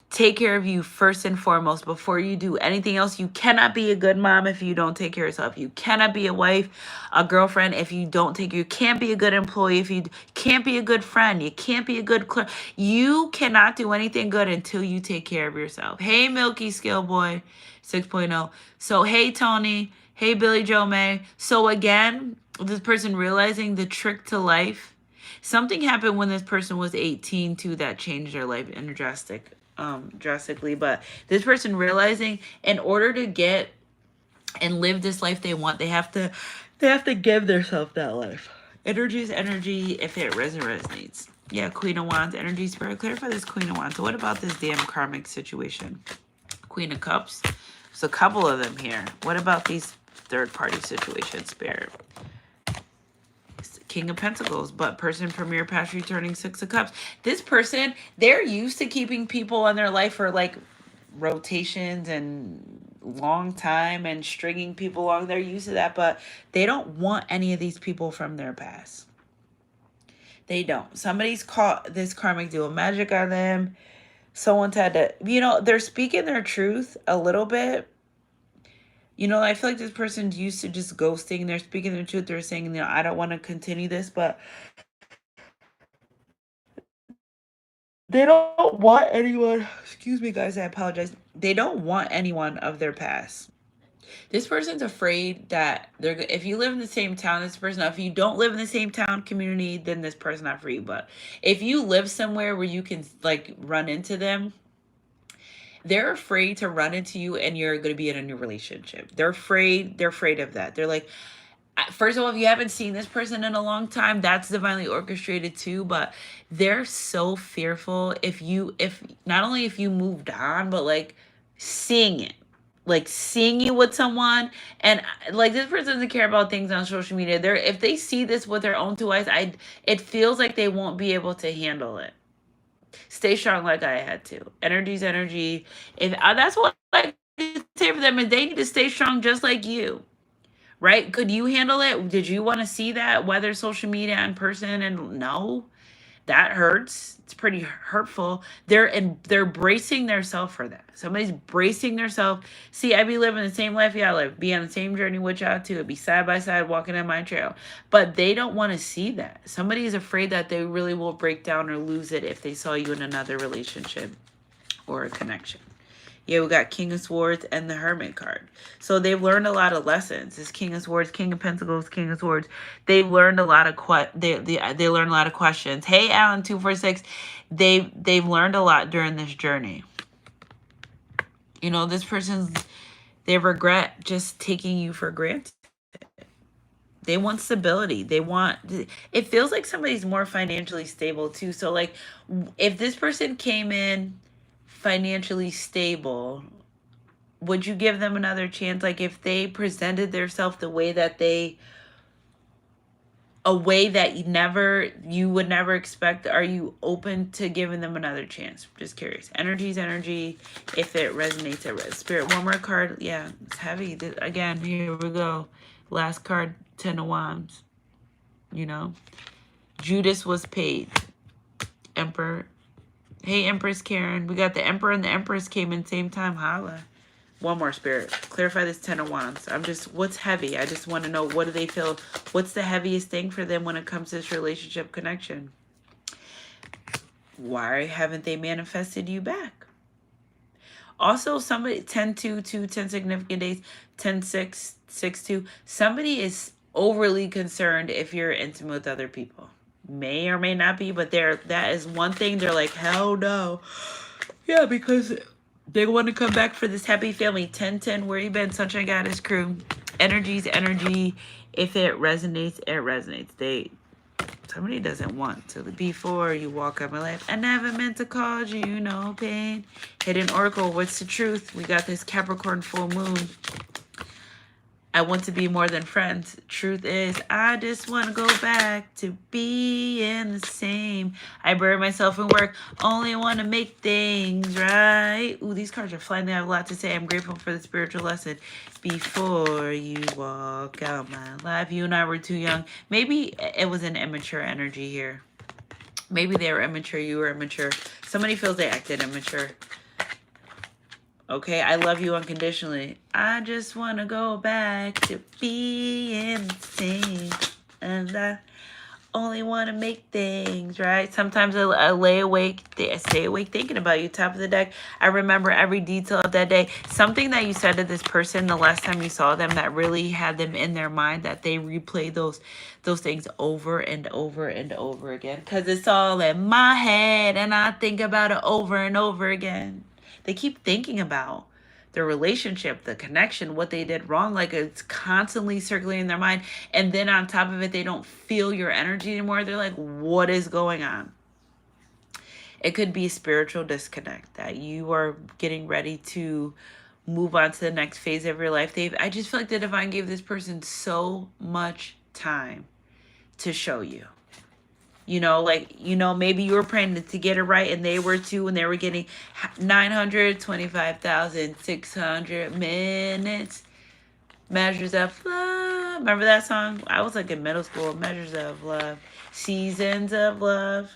Take care of you first and foremost before you do anything else. You cannot be a good mom if you don't take care of yourself. You cannot be a wife, a girlfriend if you don't take. You can't be a good employee if you can't be a good friend. You can't be a good clerk. You cannot do anything good until you take care of yourself. Hey, Milky Scale Boy 6.0. So, hey, Tony. Hey, Billy Joe May. So, again, this person realizing the trick to life. Something happened when this person was 18 too that changed their life drastically, but this person realizing in order to get and live this life they want, they have to give themselves that life. Energy is energy if it resonates. Yeah, Queen of Wands, energy, spirit, clarify this Queen of Wands. So what about this damn karmic situation? Queen of Cups. There's a couple of them here. What about these third party situations, spirit? King of Pentacles, but person from your past returning Six of Cups. This person, they're used to keeping people in their life for like rotations and long time and stringing people along. They're used to that, but they don't want any of these people from their past. They don't. Somebody's caught this karmic dual magic on them. Someone's had to, they're speaking their truth a little bit. I feel like this person's used to just ghosting. They're speaking the truth. They're saying, I don't want to continue this, but they don't want anyone. Excuse me, guys. I apologize. They don't want anyone of their past. This person's afraid that if you live in the same town, this person, if you don't live in the same town community, then this person not for you. But if you live somewhere where you can like run into them, they're afraid to run into you and you're going to be in a new relationship. They're afraid of that. They're like, first of all, if you haven't seen this person in a long time, that's divinely orchestrated too, but they're so fearful if not only if you moved on, but like seeing you with someone, and like this person doesn't care about things on social media. If they see this with their own two eyes, it feels like they won't be able to handle it. Stay strong like I had to. Energy's energy. If that's what I say for them, and they need to stay strong just like you. Right? Could you handle it? Did you want to see that, whether social media in person? And no. That hurts. It's pretty hurtful. They're bracing themselves for that. Somebody's bracing themselves. See, I be living the same life y'all live, be on the same journey with y'all too, be side by side walking on my trail. But they don't want to see that. Somebody is afraid that they really will break down or lose it if they saw you in another relationship or a connection. Yeah, we got King of Swords and the Hermit card. So they've learned a lot of lessons. This King of Swords, King of Pentacles, King of Swords. They've learned a lot of they learned a lot of questions. Hey, Alan 246. They've learned a lot during this journey. You know, this person's, they regret just taking you for granted. They want stability. They want, it feels like somebody's more financially stable too. So like if this person came in financially stable, would you give them another chance? Like if they presented themselves the way that a way that you would never expect, are you open to giving them another chance? Just curious. Energy's energy. If it resonates, it resonates. Spirit, one more card. Yeah, it's heavy. Again, here we go. Last card, 10 of Wands. You know, Judas was paid. Emperor. Hey, Empress Karen. We got the Emperor and the Empress came in same time. Holla. One more, Spirit. Clarify this 10 of Wands. What's heavy? I just want to know, what do they feel? What's the heaviest thing for them when it comes to this relationship connection? Why haven't they manifested you back? Also, somebody, 10-2, 10 significant days, 10-6, 6-2. Somebody is overly concerned if you're intimate with other people. May or may not be, but that is one thing. They're like, hell no. Yeah, because they want to come back for this happy family. 10-10, where you been? Sunshine Goddess crew. Energy's energy. If it resonates, it resonates. Somebody doesn't want to. Before you walk out my life, I never meant to cause you no pain. Hidden Oracle, what's the truth? We got this Capricorn full moon. I want to be more than friends. Truth is, I just want to go back to being the same. I bury myself in work, only want to make things right. Ooh, these cards are flying. They have a lot to say. I'm grateful for the spiritual lesson. Before you walk out my life. You and I were too young. Maybe it was an immature energy here. Maybe they were immature. You were immature. Somebody feels they acted immature. Okay, I love you unconditionally. I just want to go back to being the same. And I only want to make things right. Sometimes I lay awake, I stay awake thinking about you. Top of the deck. I remember every detail of that day. Something that you said to this person the last time you saw them that really had them in their mind, that they replay those things over and over and over again. Because it's all in my head and I think about it over and over again. They keep thinking about their relationship, the connection, what they did wrong. Like it's constantly circling in their mind. And then on top of it, they don't feel your energy anymore. They're like, what is going on? It could be a spiritual disconnect that you are getting ready to move on to the next phase of your life. I just feel like the divine gave this person so much time to show you. You know, like, you know, maybe you were praying to get it right and they were too, and they were getting 925,600 minutes. Measures of love. Remember that song? I was like in middle school. Measures of love. Seasons of love.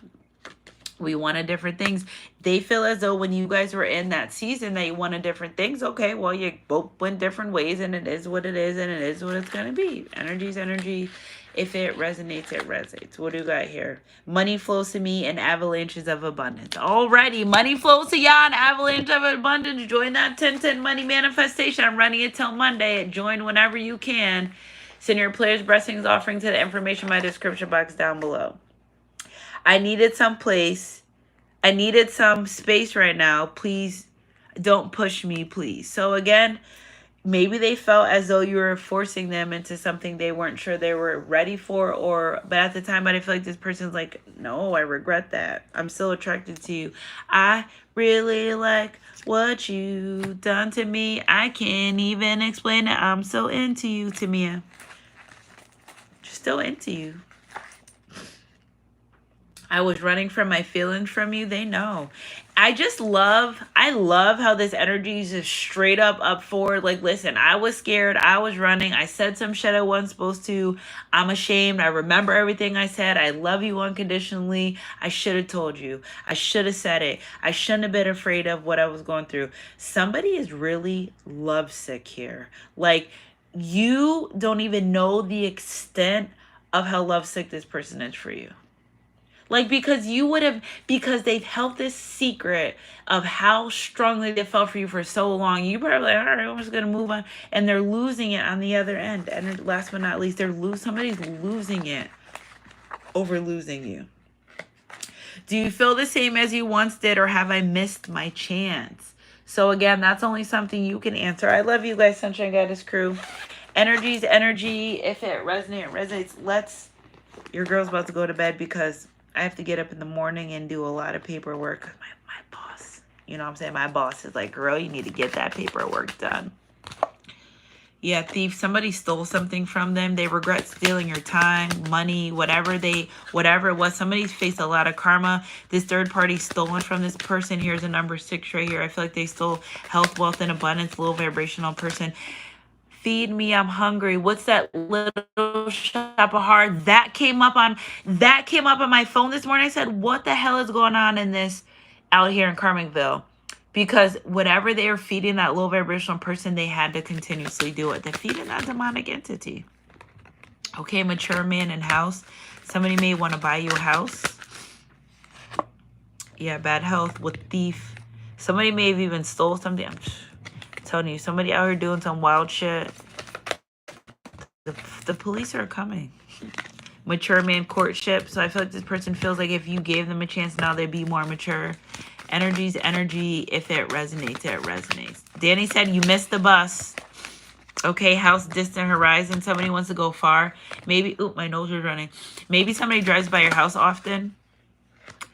We wanted different things. They feel as though when you guys were in that season that you wanted different things. Okay, well, you both went different ways and it is what it is and it is what it's going to be. Energy's energy. If it resonates, it resonates. What do you got here? Money flows to me in avalanches of abundance. Alrighty, money flows to y'all in avalanche of abundance. Join that 10-10 money manifestation. I'm running it till Monday. Join whenever you can. Send your players' blessings offering to the information in my description box down below. I needed some space right now. Please don't push me, please. So again, maybe they felt as though you were forcing them into something they weren't sure they were ready for, but at the time, I feel like this person's like, no, I regret that. I'm still attracted to you. I really like what you've done to me. I can't even explain it. I'm so into you, Tamia. Just still into you. I was running from my feelings from you. They know. I love how this energy is just straight up forward. Like, listen, I was scared. I was running. I said some shit I wasn't supposed to. I'm ashamed. I remember everything I said. I love you unconditionally. I should have told you. I should have said it. I shouldn't have been afraid of what I was going through. Somebody is really lovesick here. Like, you don't even know the extent of how lovesick this person is for you. Like, because they've held this secret of how strongly they felt for you for so long. You probably like, all right, I'm just going to move on. And they're losing it on the other end. And last but not least, somebody's losing it over losing you. Do you feel the same as you once did, or have I missed my chance? So again, that's only something you can answer. I love you guys, Sunshine Goddess crew. Energy's energy. If it resonates, your girl's about to go to bed because I have to get up in the morning and do a lot of paperwork. My boss, you know what I'm saying? My boss is like, girl, you need to get that paperwork done. Yeah, thief, somebody stole something from them. They regret stealing your time, money, whatever it was. Somebody's faced a lot of karma. This third party stolen from this person. Here's a number 6 right here. I feel like they stole health, wealth, and abundance. Low vibrational person. Feed me, I'm hungry. What's that little shop of heart? That came up on my phone this morning. I said, what the hell is going on in this out here in Carmingville? Because whatever they were feeding that low vibrational person, they had to continuously do it. They're feeding that demonic entity. Okay, mature man in house. Somebody may want to buy you a house. Yeah, bad health with thief. Somebody may have even stole something. I'm telling you, somebody out here doing some wild shit. The police are coming. Mature man courtship. So I feel like this person feels like if you gave them a chance, now they'd be more mature. Energy's energy. If it resonates, it resonates. Danny said you missed the bus. Okay, house, distant horizon. Somebody wants to go far. Maybe, oop, my nose is running. Maybe somebody drives by your house often.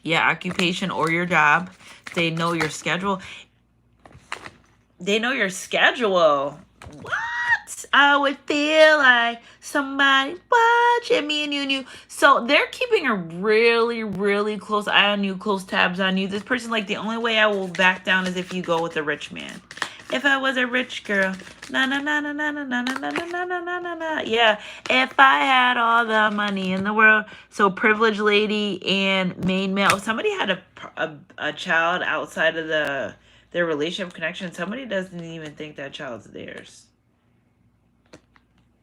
Yeah, occupation or your job. They know your schedule. They know your schedule. What? I would feel like somebody watching me and you. So they're keeping a really, really close eye on you, close tabs on you. This person, like, the only way I will back down is if you go with a rich man. If I was a rich girl, na na na na na na na na na na na na na na. Yeah, if I had all the money in the world. So privileged lady and main male. If somebody had a child outside of their relationship connection, somebody doesn't even think that child's theirs.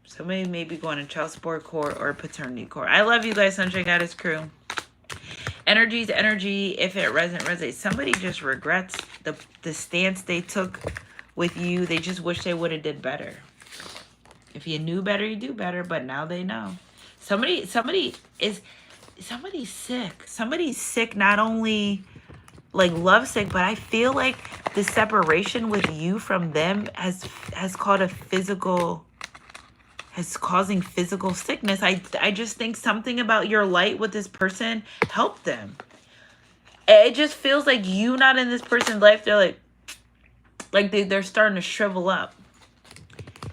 Somebody may be going to child support court or paternity court. I love you guys, Sunshine Goddess crew. Energy's energy. If it resonates. Somebody just regrets the stance they took with you. They just wish they would have did better. If you knew better, you do better. But now they know. Somebody's sick. Somebody's sick, not only like lovesick, but I feel like the separation with you from them has causing physical sickness. I just think something about your light with this person helped them. It just feels like you not in this person's life, they're they're starting to shrivel up.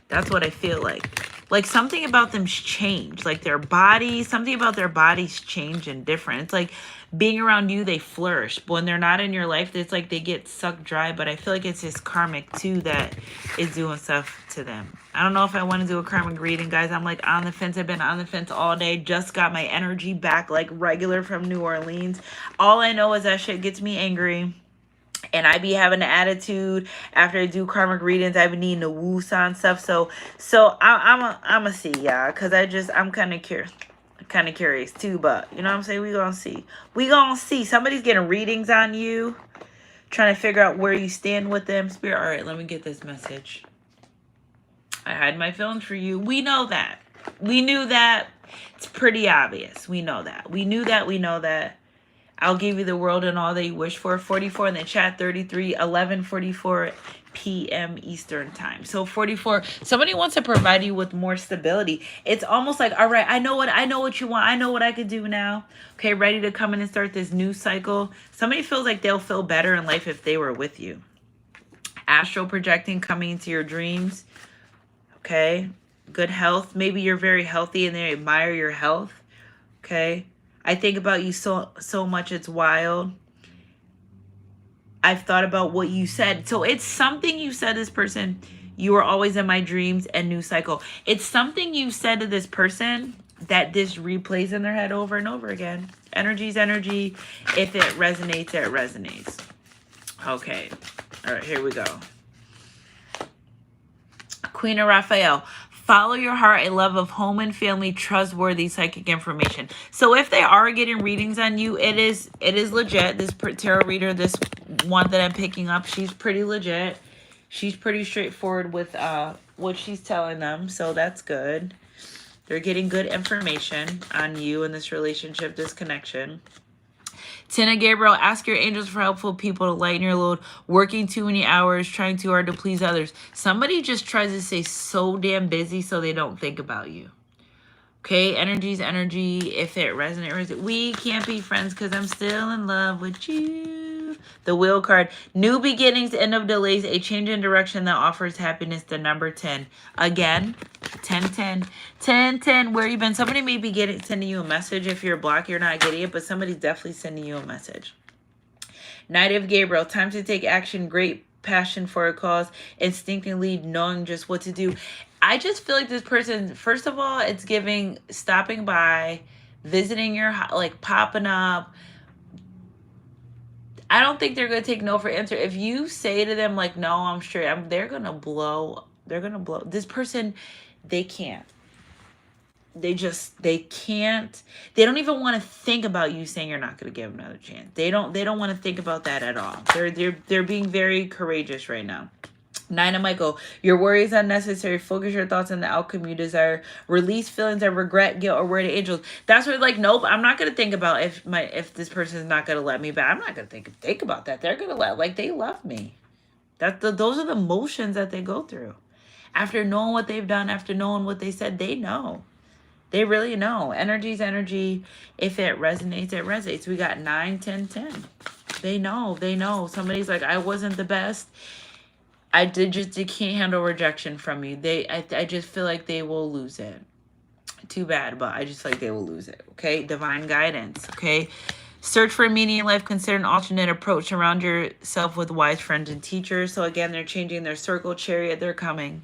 That's what I feel like. Like something about them's changed. Like something about their bodies change and different. It's like being around you, they flourish. But when they're not in your life, it's like they get sucked dry. But I feel like it's this karmic too that is doing stuff to them. I don't know if I want to do a karmic reading, guys. I'm like on the fence. I've been on the fence all day. Just got my energy back like regular from New Orleans. All I know is that shit gets me angry. And I be having an attitude after I do karmic readings. I be needing to woo on stuff. So I'm a see, y'all. Because I'm kind of curious too. But you know what I'm saying? We gonna see. Somebody's getting readings on you. Trying to figure out where you stand with them. Spirit, all right, let me get this message. I hide my feelings for you. We know that. We knew that. It's pretty obvious. We know that. We knew that. We know that. I'll give you the world and all that you wish for. 44 in the chat, 33, 11:44 p.m. Eastern time. So 44, somebody wants to provide you with more stability. It's almost like, all right, I know what you want. I know what I could do now. Okay, ready to come in and start this new cycle. Somebody feels like they'll feel better in life if they were with you. Astral projecting, coming into your dreams. Okay, good health. Maybe you're very healthy and they admire your health. Okay. I think about you so much, it's wild. I've thought about what you said. So it's something you said this person, you were always in my dreams and new cycle. It's something you said to this person that this replays in their head over and over again. Energy's energy. If it resonates, it resonates. Okay. All right, here we go. Queen of Raphael. Follow your heart, a love of home and family, trustworthy psychic information. So if they are getting readings on you, it is legit. This tarot reader, this one that I'm picking up, she's pretty legit. She's pretty straightforward with what she's telling them. So that's good. They're getting good information on you and this relationship, this connection. Tina Gabriel, ask your angels for helpful people to lighten your load, working too many hours, trying too hard to please others. Somebody just tries to stay so damn busy so they don't think about you. Okay, energy's energy. If it resonates, we can't be friends because I'm still in love with you. The Wheel card. New beginnings, end of delays, a change in direction that offers happiness. The number 10. Again, 10, 10. 10, 10. Where you been? Somebody may be sending you a message. If you're blocked, you're not getting it, but somebody's definitely sending you a message. Knight of Gabriel. Time to take action. Great passion for a cause. Instinctively knowing just what to do. I just feel like this person, first of all, it's giving stopping by, visiting your house, like popping up. I don't think they're going to take no for answer. If you say to them, like, no, I'm straight, they're going to blow. They're going to blow. This person, they can't. They can't. They don't even want to think about you saying you're not going to give them another chance. They don't want to think about that at all. They're being very courageous right now. Nine of Michael, your worry is unnecessary. Focus your thoughts on the outcome you desire. Release feelings of regret, guilt, or worry to angels. That's where, like, nope, I'm not gonna think about if this person is not gonna let me back. I'm not gonna think about that. They're gonna they love me. Those are the emotions that they go through. After knowing what they've done, after knowing what they said, they know. They really know. Energy's energy. If it resonates, it resonates. We got 9, 10, 10. They know. Somebody's like, I wasn't the best. They can't handle rejection from you. I just feel like they will lose it. Too bad, but I just feel like they will lose it. Okay, divine guidance. Okay, search for meaning in life. Consider an alternate approach. Surround yourself with wise friends and teachers. So again, they're changing their circle. Chariot, they're coming.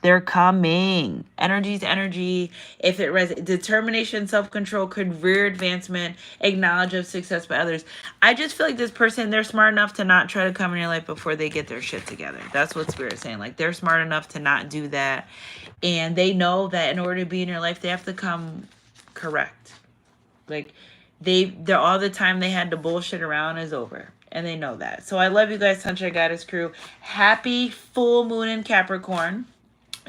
They're coming. Energy's energy. If it resonates, determination, self-control, career advancement, acknowledge of success by others. I just feel like this person, they're smart enough to not try to come in your life before they get their shit together. That's what Spirit's saying. Like, they're smart enough to not do that. And they know that in order to be in your life, they have to come correct. Like, they're all the time they had to bullshit around is over. And they know that. So I love you guys, Sunshine Goddess crew. Happy full moon in Capricorn.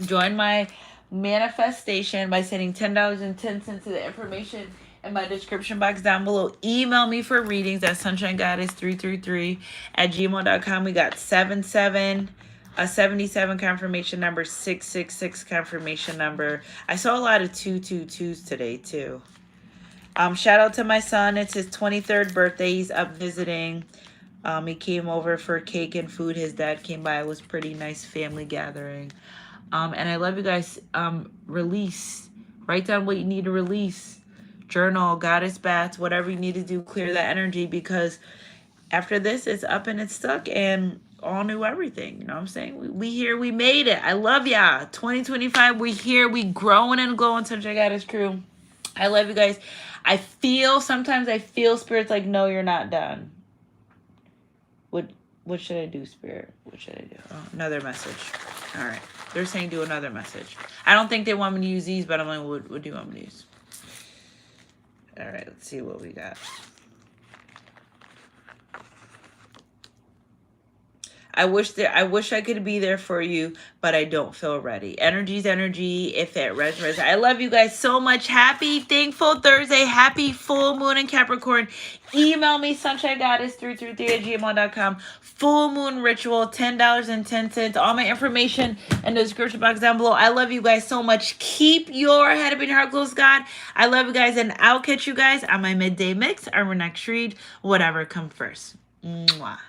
Join my manifestation by sending $10.10 to the information in my description box down below. Email me for readings at sunshinegoddess333@gmail.com. We got 77, a 77 confirmation number, 666 confirmation number. I saw a lot of 222s today too. Shout out to my son. It's his 23rd birthday. He's up visiting. He came over for cake and food. His dad came by. It was a pretty nice family gathering. And I love you guys. Release. Write down what you need to release. Journal, goddess baths, whatever you need to do, clear that energy, because after this, it's up and it's stuck and all new everything. You know what I'm saying? We here, we made it. I love ya. 2025, we here, we growing and glowing. Sunshine Goddess crew. I love you guys. Sometimes I feel Spirit's like, no, you're not done. What should I do, Spirit? What should I do? Oh, another message. All right. They're saying do another message. I don't think they want me to use these, but I'm like, what do you want me to use? All right. Let's see what we got. I wish I could be there for you, but I don't feel ready. Energy's energy. If it resonates. I love you guys so much. Happy Thankful Thursday. Happy full moon in Capricorn. Email me sunshinegoddess333@gmail.com. Full moon ritual, $10.10. All my information in the description box down below. I love you guys so much. Keep your head up in your heart close, God. I love you guys, and I'll catch you guys on my midday mix or my next read. Whatever comes first. Mwah.